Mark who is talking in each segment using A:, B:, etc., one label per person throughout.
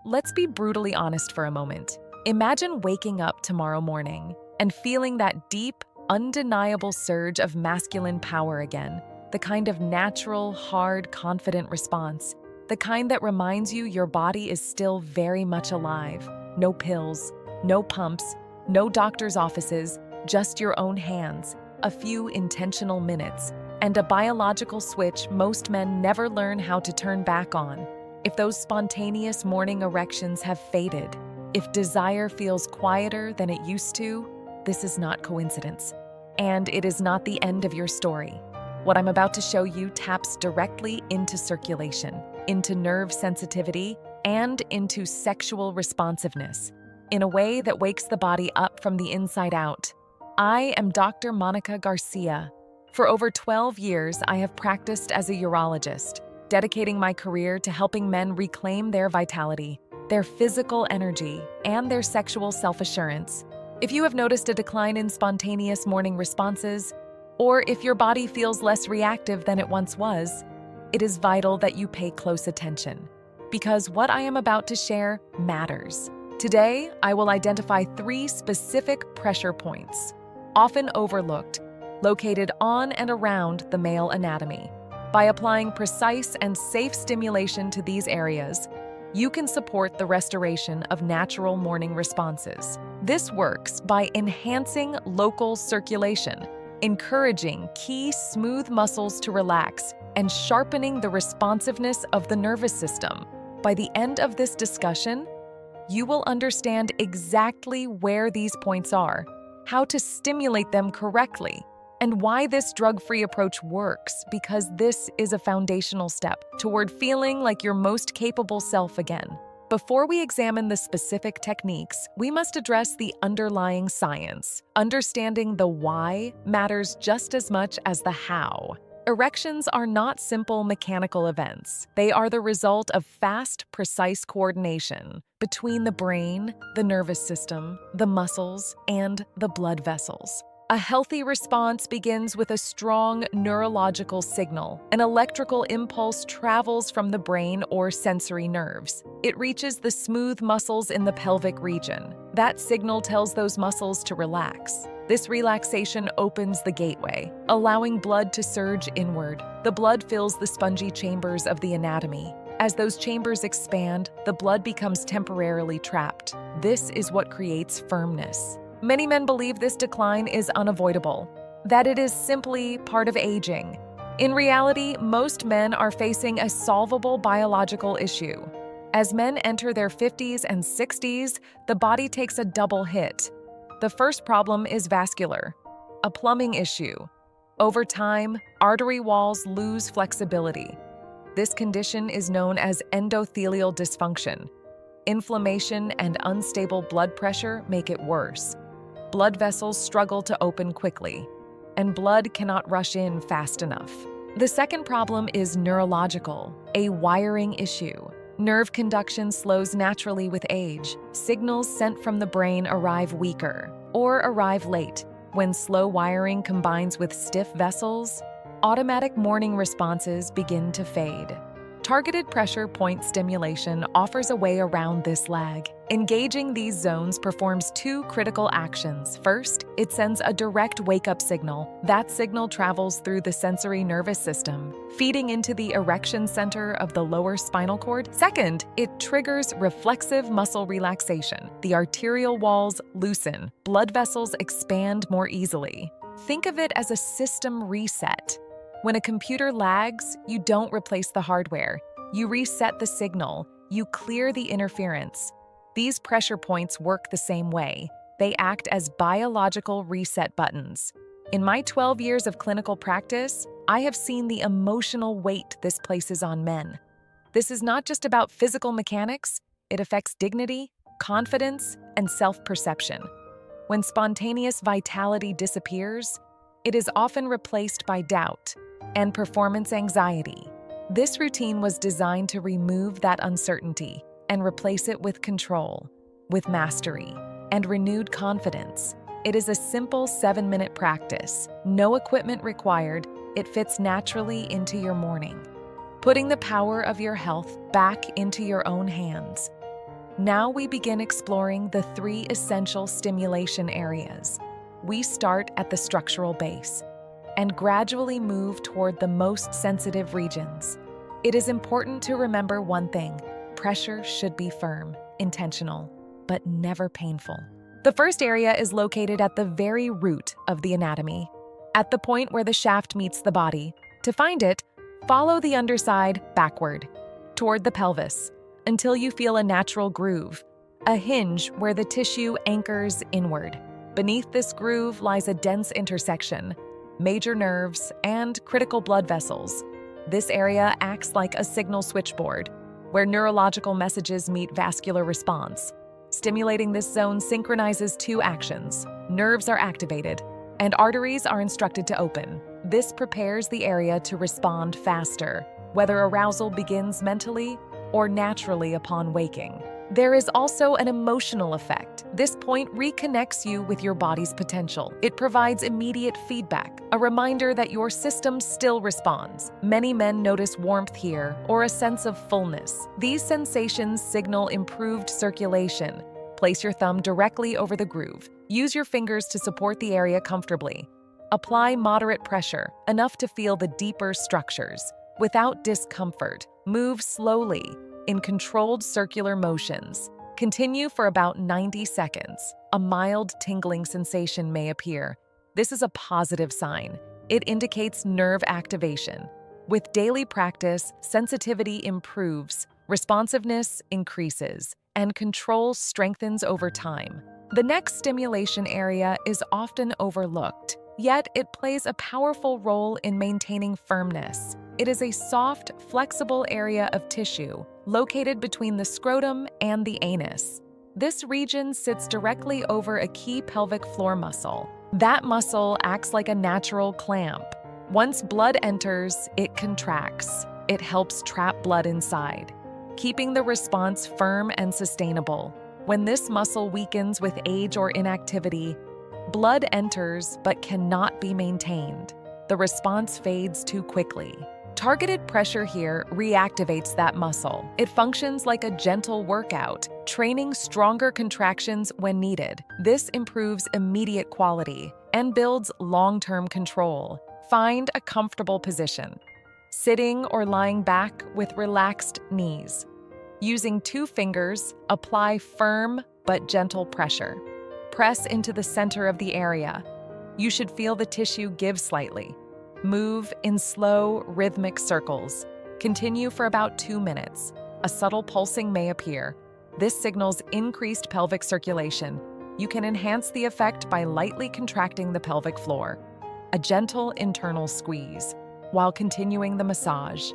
A: let's be brutally honest for a moment. Imagine waking up tomorrow morning and feeling that deep, undeniable surge of masculine power again, the kind of natural, hard, confident response, the kind that reminds you your body is still very much alive. No pills, no pumps, no doctor's offices, just your own hands, a few intentional minutes, and a biological switch most men never learn how to turn back on. If those spontaneous morning erections have faded, if desire feels quieter than it used to, this is not coincidence. And it is not the end of your story. What I'm about to show you taps directly into circulation, into nerve sensitivity, and into sexual responsiveness, in a way that wakes the body up from the inside out. I am Dr. Monica Garcia. For over 12 years, I have practiced as a urologist, dedicating my career to helping men reclaim their vitality, their physical energy, and their sexual self-assurance. If you have noticed a decline in spontaneous morning responses, or if your body feels less reactive than it once was, it is vital that you pay close attention, because what I am about to share matters. Today, I will identify 3 specific pressure points, often overlooked, located on and around the male anatomy. By applying precise and safe stimulation to these areas, you can support the restoration of natural morning responses. This works by enhancing local circulation, encouraging key smooth muscles to relax, and sharpening the responsiveness of the nervous system. By the end of this discussion, you will understand exactly where these points are, how to stimulate them correctly, and why this drug-free approach works, because this is a foundational step toward feeling like your most capable self again. Before we examine the specific techniques, we must address the underlying science. Understanding the why matters just as much as the how. Erections are not simple mechanical events. They are the result of fast, precise coordination between the brain, the nervous system, the muscles, and the blood vessels. A healthy response begins with a strong neurological signal. An electrical impulse travels from the brain or sensory nerves. It reaches the smooth muscles in the pelvic region. That signal tells those muscles to relax. This relaxation opens the gateway, allowing blood to surge inward. The blood fills the spongy chambers of the anatomy. As those chambers expand, the blood becomes temporarily trapped. This is what creates firmness. Many men believe this decline is unavoidable, that it is simply part of aging. In reality, most men are facing a solvable biological issue. As men enter their 50s and 60s, the body takes a double hit. The first problem is vascular, a plumbing issue. Over time, artery walls lose flexibility. This condition is known as endothelial dysfunction. Inflammation and unstable blood pressure make it worse. Blood vessels struggle to open quickly, and blood cannot rush in fast enough. The second problem is neurological, a wiring issue. Nerve conduction slows naturally with age. Signals sent from the brain arrive weaker or arrive late. When slow wiring combines with stiff vessels, automatic morning responses begin to fade. Targeted pressure point stimulation offers a way around this lag. Engaging these zones performs 2 critical actions. First, it sends a direct wake-up signal. That signal travels through the sensory nervous system, feeding into the erection center of the lower spinal cord. Second, it triggers reflexive muscle relaxation. The arterial walls loosen, blood vessels expand more easily. Think of it as a system reset. When a computer lags, you don't replace the hardware. You reset the signal. You clear the interference. These pressure points work the same way. They act as biological reset buttons. In my 12 years of clinical practice, I have seen the emotional weight this places on men. This is not just about physical mechanics. It affects dignity, confidence, and self-perception. When spontaneous vitality disappears, it is often replaced by doubt and performance anxiety. This routine was designed to remove that uncertainty and replace it with control, with mastery, and renewed confidence. It is a simple 7-minute practice, no equipment required. It fits naturally into your morning, putting the power of your health back into your own hands. Now we begin exploring the 3 essential stimulation areas. We start at the structural base and gradually move toward the most sensitive regions. It is important to remember one thing: pressure should be firm, intentional, but never painful. The first area is located at the very root of the anatomy, at the point where the shaft meets the body. To find it, follow the underside backward, toward the pelvis, until you feel a natural groove, a hinge where the tissue anchors inward. Beneath this groove lies a dense intersection, major nerves, and critical blood vessels. This area acts like a signal switchboard, where neurological messages meet vascular response. Stimulating this zone synchronizes 2 actions. Nerves are activated, and arteries are instructed to open. This prepares the area to respond faster, whether arousal begins mentally or naturally upon waking. There is also an emotional effect. This point reconnects you with your body's potential. It provides immediate feedback, a reminder that your system still responds. Many men notice warmth here or a sense of fullness. These sensations signal improved circulation. Place your thumb directly over the groove. Use your fingers to support the area comfortably. Apply moderate pressure, enough to feel the deeper structures. Without discomfort, move slowly in controlled circular motions. Continue for about 90 seconds. A mild tingling sensation may appear. This is a positive sign. It indicates nerve activation. With daily practice, sensitivity improves, responsiveness increases, and control strengthens over time. The next stimulation area is often overlooked, yet it plays a powerful role in maintaining firmness. It is a soft, flexible area of tissue located between the scrotum and the anus. This region sits directly over a key pelvic floor muscle. That muscle acts like a natural clamp. Once blood enters, it contracts. It helps trap blood inside, keeping the response firm and sustainable. When this muscle weakens with age or inactivity, blood enters but cannot be maintained. The response fades too quickly. Targeted pressure here reactivates that muscle. It functions like a gentle workout, training stronger contractions when needed. This improves immediate quality and builds long-term control. Find a comfortable position, sitting or lying back with relaxed knees. Using 2 fingers, apply firm but gentle pressure. Press into the center of the area. You should feel the tissue give slightly. Move in slow, rhythmic circles. Continue for about 2 minutes. A subtle pulsing may appear. This signals increased pelvic circulation. You can enhance the effect by lightly contracting the pelvic floor. A gentle internal squeeze, while continuing the massage.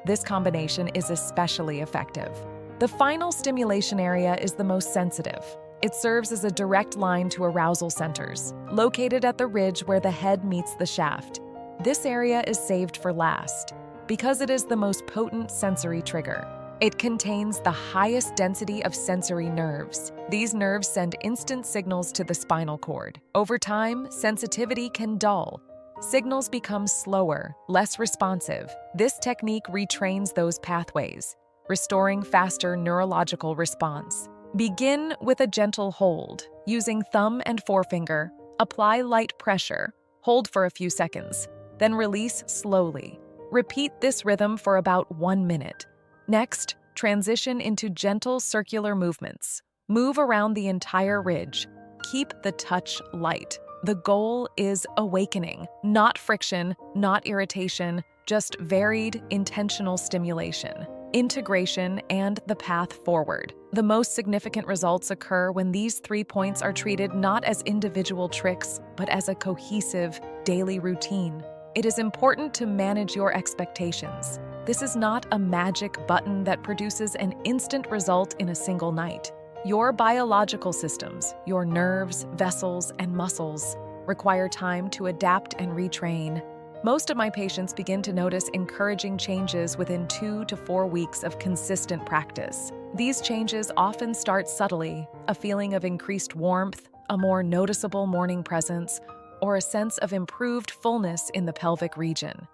A: This combination is especially effective. The final stimulation area is the most sensitive. It serves as a direct line to arousal centers, located at the ridge where the head meets the shaft. This area is saved for last because it is the most potent sensory trigger. It contains the highest density of sensory nerves. These nerves send instant signals to the spinal cord. Over time, sensitivity can dull. Signals become slower, less responsive. This technique retrains those pathways, restoring faster neurological response. Begin with a gentle hold. Using thumb and forefinger, apply light pressure. Hold for a few seconds, then release slowly. Repeat this rhythm for about 1 minute. Next, transition into gentle circular movements. Move around the entire ridge. Keep the touch light. The goal is awakening, not friction, not irritation, just varied, intentional stimulation, integration, and the path forward. The most significant results occur when these 3 points are treated not as individual tricks, but as a cohesive, daily routine. It is important to manage your expectations. This is not a magic button that produces an instant result in a single night. Your biological systems, your nerves, vessels, and muscles, require time to adapt and retrain. Most of my patients begin to notice encouraging changes within 2 to 4 weeks of consistent practice. These changes often start subtly: a feeling of increased warmth, a more noticeable morning presence, or a sense of improved fullness in the pelvic region.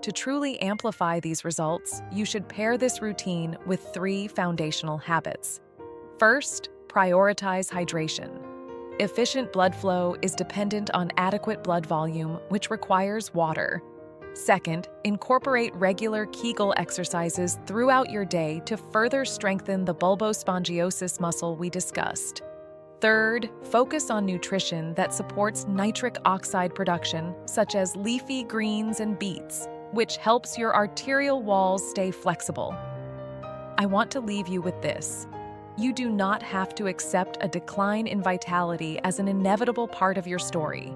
A: To truly amplify these results, you should pair this routine with 3 foundational habits. First, prioritize hydration. Efficient blood flow is dependent on adequate blood volume, which requires water. Second, incorporate regular Kegel exercises throughout your day to further strengthen the bulbospongiosus muscle we discussed. Third, focus on nutrition that supports nitric oxide production, such as leafy greens and beets, which helps your arterial walls stay flexible. I want to leave you with this. You do not have to accept a decline in vitality as an inevitable part of your story.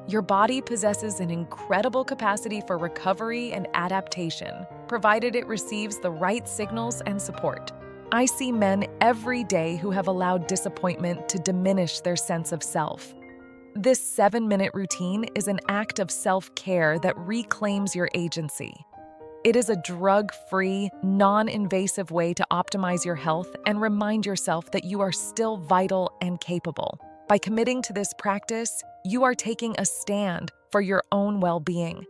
A: Your body possesses an incredible capacity for recovery and adaptation, provided it receives the right signals and support. I see men every day who have allowed disappointment to diminish their sense of self. This 7-minute routine is an act of self-care that reclaims your agency. It is a drug-free, non-invasive way to optimize your health and remind yourself that you are still vital and capable. By committing to this practice, you are taking a stand for your own well-being.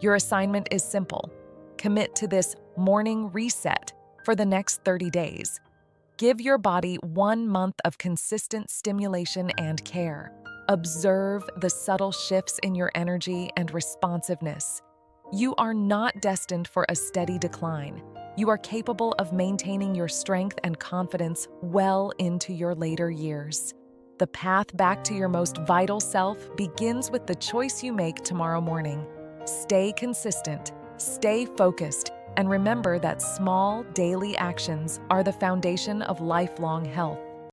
A: Your assignment is simple. Commit to this morning reset for the next 30 days. Give your body 1 month of consistent stimulation and care. Observe the subtle shifts in your energy and responsiveness. You are not destined for a steady decline. You are capable of maintaining your strength and confidence well into your later years. The path back to your most vital self begins with the choice you make tomorrow morning. Stay consistent, stay focused, and remember that small daily actions are the foundation of lifelong health.